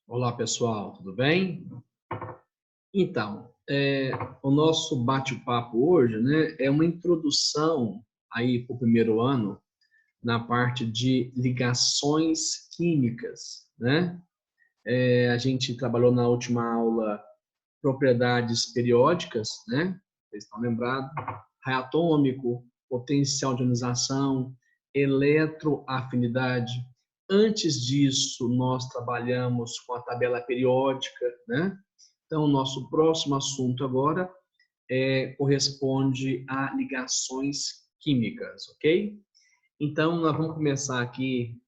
Olá, pessoal, tudo bem? Então, o nosso bate-papo hoje, né, é uma introdução aí para o primeiro ano na parte de ligações químicas, né? A gente trabalhou na última aula propriedades periódicas, né? Vocês estão lembrados? Raio atômico, potencial de ionização, eletroafinidade. Antes disso, nós trabalhamos com a tabela periódica, né? Então, o nosso próximo assunto agora corresponde a ligações químicas, ok? Então, nós vamos começar aqui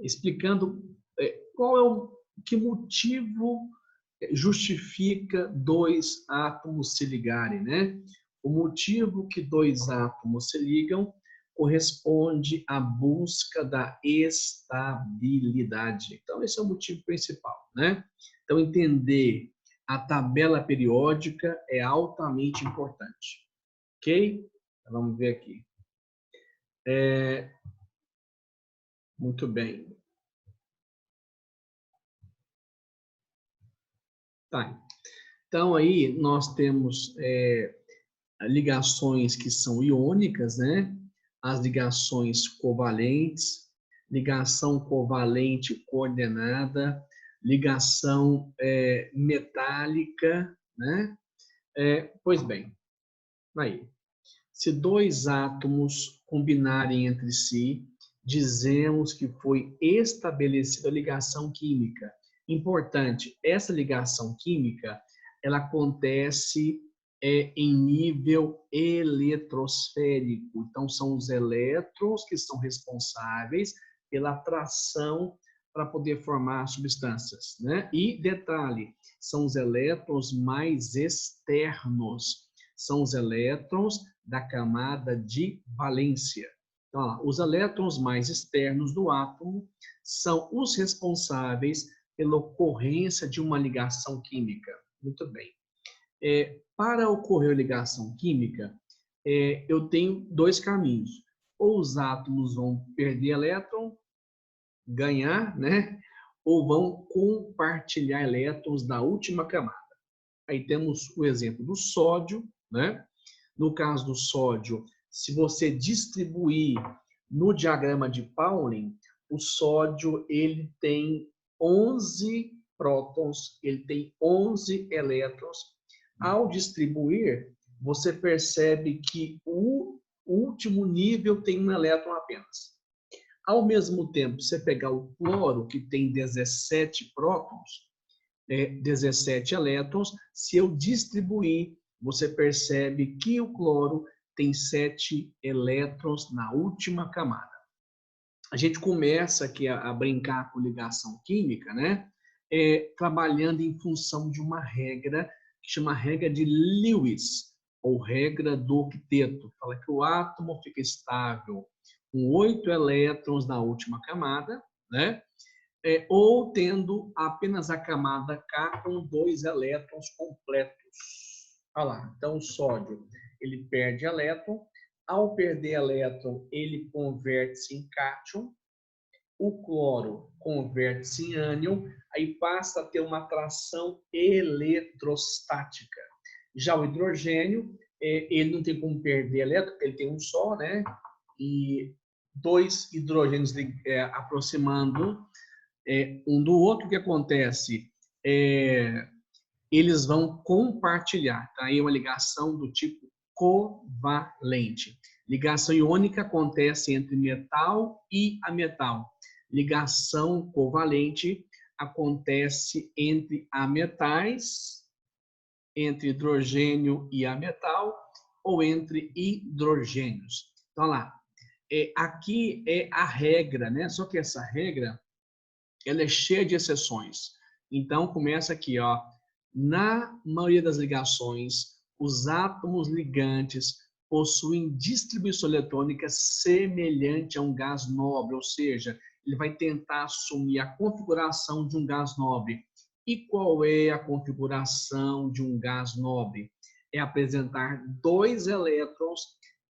explicando qual é que motivo justifica dois átomos se ligarem, né? O motivo que dois átomos se ligam corresponde à busca da estabilidade. Então, esse é o motivo principal, né? Então, entender a tabela periódica é altamente importante, ok? Então, vamos ver aqui. Muito bem. Tá. Então, aí nós temos ligações que são iônicas, né? As ligações covalentes, ligação covalente coordenada, ligação metálica, né? Pois bem, aí, se dois átomos combinarem entre si, dizemos que foi estabelecida a ligação química. Importante, essa ligação química, ela acontece em nível eletrosférico. Então, são os elétrons que são responsáveis pela atração para poder formar substâncias, né? E detalhe, são os elétrons mais externos, são os elétrons da camada de valência. Então, ó, os elétrons mais externos do átomo são os responsáveis pela ocorrência de uma ligação química. Muito bem. Para ocorrer a ligação química, eu tenho dois caminhos. Ou os átomos vão perder elétron, ganhar, né? Ou vão compartilhar elétrons da última camada. Aí temos o exemplo do sódio, né? No caso do sódio, se você distribuir no diagrama de Pauling, o sódio ele tem 11 prótons, ele tem 11 elétrons. Ao distribuir, você percebe que o último nível tem um elétron apenas. Ao mesmo tempo, você pegar o cloro, que tem 17 prótons, 17 elétrons, se eu distribuir, você percebe que o cloro tem 7 elétrons na última camada. A gente começa aqui a brincar com ligação química, né? Trabalhando em função de uma regra que chama regra de Lewis, ou regra do octeto. Fala que o átomo fica estável com 8 elétrons na última camada, né? Ou tendo apenas a camada K com 2 elétrons completos. Olha lá, então o sódio, ele perde elétron. Ao perder elétron, ele converte-se em cátion. O cloro converte-se em ânion, aí passa a ter uma atração eletrostática. Já o hidrogênio, ele não tem como perder elétron, porque ele tem um só, né? E dois hidrogênios aproximando um do outro, o que acontece? Eles vão compartilhar, tá? Aí é uma ligação do tipo covalente. Ligação iônica acontece entre metal e ametal. Ligação covalente acontece entre ametais, entre hidrogênio e ametal, ou entre hidrogênios. Então, lá, aqui é a regra, né? Só que essa regra, ela é cheia de exceções. Então, começa aqui, ó. Na maioria das ligações, os átomos ligantes possuem distribuição eletrônica semelhante a um gás nobre, ou seja, ele vai tentar assumir a configuração de um gás nobre. E qual é a configuração de um gás nobre? É apresentar 2 elétrons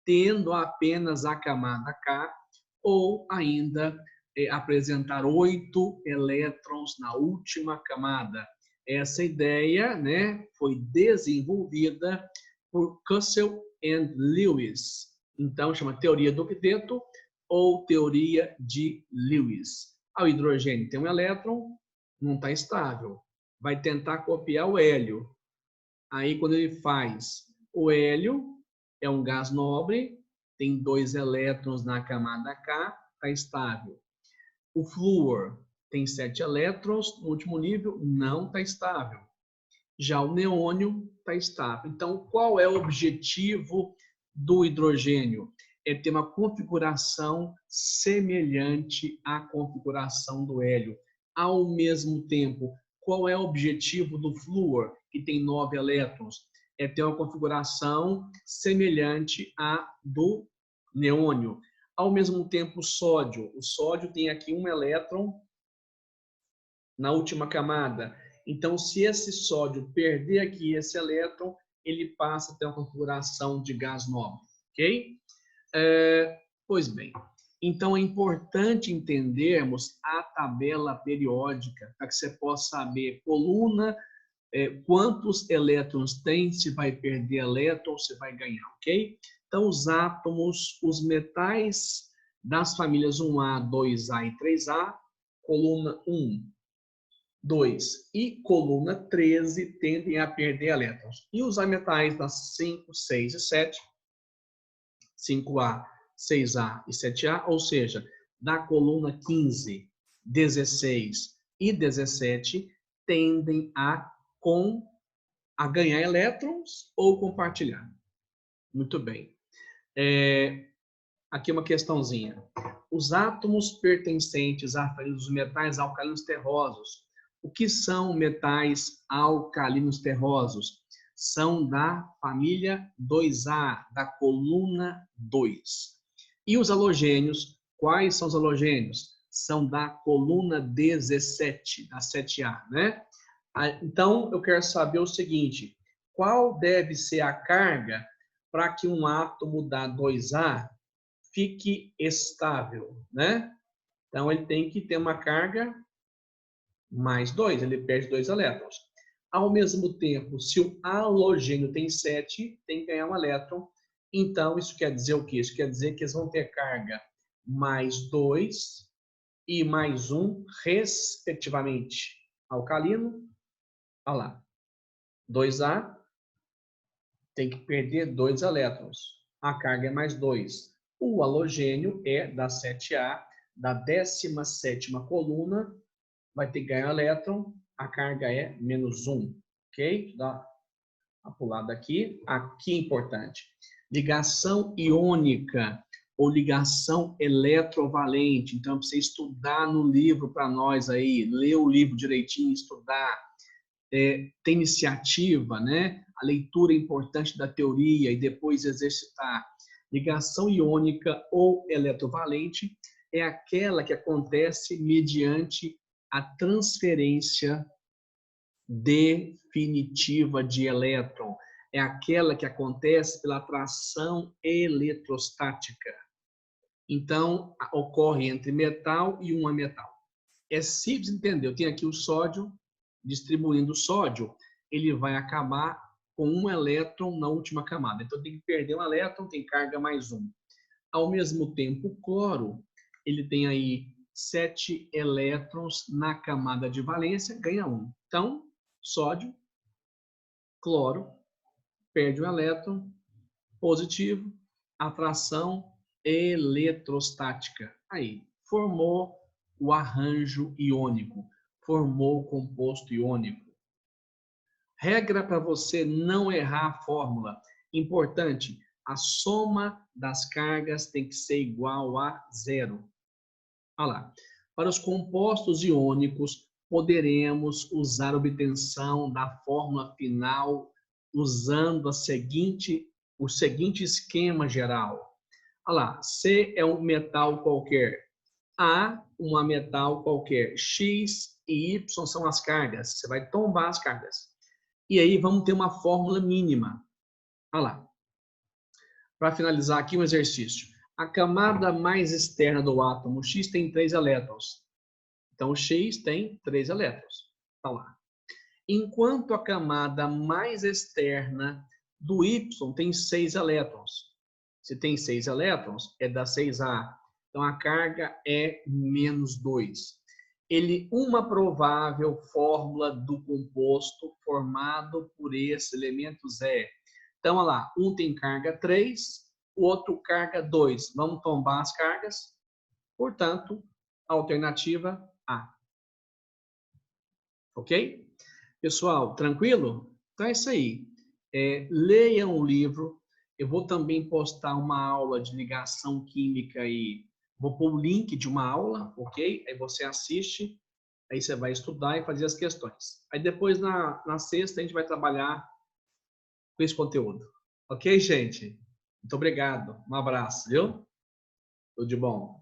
tendo apenas a camada K, ou ainda apresentar 8 elétrons na última camada. Essa ideia, né, foi desenvolvida por Russell and Lewis. Então, chama teoria do octeto ou teoria de Lewis. O hidrogênio tem um elétron, não está estável. Vai tentar copiar o hélio. Aí, quando ele faz, o hélio é um gás nobre, tem 2 elétrons na camada K, está estável. O flúor tem 7 elétrons, no último nível não está estável. Já o neônio está estável. Então, qual é o objetivo do hidrogênio? É ter uma configuração semelhante à configuração do hélio. Ao mesmo tempo, qual é o objetivo do flúor, que tem 9 elétrons? É ter uma configuração semelhante à do neônio. Ao mesmo tempo, o sódio tem aqui um elétron na última camada. Então, se esse sódio perder aqui esse elétron, ele passa a ter uma configuração de gás nobre, ok? Pois bem, então é importante entendermos a tabela periódica, para que você possa saber, coluna, quantos elétrons tem, se vai perder elétron, se vai ganhar, ok? Então, os átomos, os metais das famílias 1A, 2A e 3A, coluna 1, 2 e coluna 13 tendem a perder elétrons. E os metais das 5, 6 e 7, 5A, 6A e 7A, ou seja, da coluna 15, 16 e 17, tendem a ganhar elétrons ou compartilhar. Muito bem. Aqui uma questãozinha. Os átomos pertencentes à família dos metais alcalinos terrosos. O que são metais alcalinos terrosos? São da família 2A, da coluna 2. E os halogênios, quais são os halogênios? São da coluna 17, da 7A, né? Então, eu quero saber o seguinte, qual deve ser a carga para que um átomo da 2A fique estável, né? Então, ele tem que ter uma carga mais 2, ele perde 2 elétrons. Ao mesmo tempo, se o halogênio tem 7, tem que ganhar um elétron. Então, isso quer dizer o quê? Isso quer dizer que eles vão ter carga mais 2 e mais 1, respectivamente. Alcalino, olha lá, 2A tem que perder 2 elétrons. A carga é mais 2. O halogênio é da 7A, da 17ª coluna, vai ter que ganhar elétron, a carga é menos 1, ok? Dá uma pulada aqui. Aqui é importante. Ligação iônica ou ligação eletrovalente. Então, para você estudar no livro para nós aí, ler o livro direitinho, estudar, ter iniciativa, né? A leitura importante da teoria e depois exercitar. Ligação iônica ou eletrovalente é aquela que acontece mediante a transferência definitiva de elétron. É aquela que acontece pela atração eletrostática. Então, ocorre entre metal e um ametal. É simples entender. Eu tenho aqui o sódio, distribuindo o sódio, ele vai acabar com um elétron na última camada. Então, tem que perder um elétron, tem carga mais 1. Ao mesmo tempo, o cloro, ele tem aí 7 elétrons na camada de valência, ganha 1. Então, sódio, cloro, perde um elétron, positivo, atração eletrostática. Aí, formou o arranjo iônico, formou o composto iônico. Regra para você não errar a fórmula. Importante, a soma das cargas tem que ser igual a 0. Olha lá. Para os compostos iônicos, poderemos usar a obtenção da fórmula final usando o seguinte esquema geral. Olha lá, C é um metal qualquer, A uma metal qualquer, X e Y são as cargas, você vai tombar as cargas. E aí vamos ter uma fórmula mínima. Olha lá. Para finalizar aqui um exercício. A camada mais externa do átomo X tem 3 elétrons. Então, o X tem 3 elétrons. Tá lá. Enquanto a camada mais externa do Y tem 6 elétrons. Se tem 6 elétrons, é da 6A. Então, a carga é -2. Uma provável fórmula do composto formado por esses elementos é... Então, olha lá, um tem carga 3, o outro carga 2. Vamos tombar as cargas. Portanto, alternativa A. Ok? Pessoal, tranquilo? Então é isso aí. Leiam o livro. Eu vou também postar uma aula de ligação química aí. Vou pôr o link de uma aula, ok? Aí você assiste, aí você vai estudar e fazer as questões. Aí depois, na sexta, a gente vai trabalhar com esse conteúdo. Ok, gente? Muito obrigado. Um abraço, viu? Tudo de bom.